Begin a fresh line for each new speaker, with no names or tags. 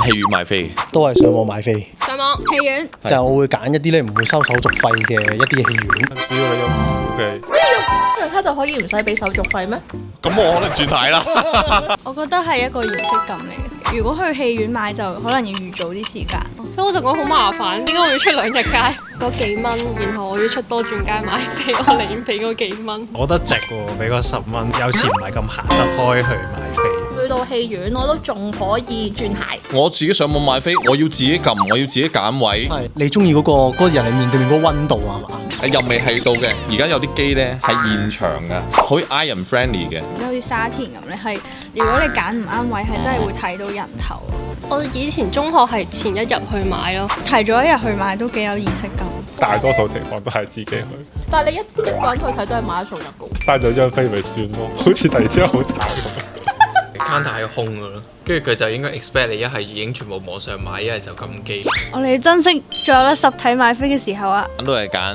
戲院買飛，
都係上網買飛。
上網戲院
就我會揀一啲咧唔會收手續費嘅一啲嘅戲院。
只要你有嘅，
信用卡就可以唔使俾手續費咩？
咁我可能轉軚啦。
我覺得係一個儀式感嚟嘅。如果去戲院買就可能要預早啲時間。
所以我就講好麻煩，點解我要出2日街嗰幾蚊，然後我要出多轉街買飛，我寧願俾嗰幾蚊。
我覺得值喎，俾個10蚊，有時唔係咁行得開去買飛。
去到戲院我都仲可以轉軚。
我自己上網買飛，我要自己撳，我要自己揀位。
係你中意嗰個人你面對面嗰個溫度啊嘛？
又未係到嘅，而家有啲機咧係現場㗎，好 iron friendly 嘅。
好似沙田咁咧，係如果你揀唔啱位，係真係會睇到人頭。
我以前中學係前1日去買咯，
提早1日去買都幾有儀式感。
大多數情況都係自己去，
但係你一個人去睇都係買一送一嘅。
帶咗張飛咪算咯，好似突然之間好慘咁。
counter 係空嘅咯，跟住佢就應該 expect 你一係已經全部網上買，一係就撳機。
我哋珍惜仲有得實體買飛嘅時候啊！
都係揀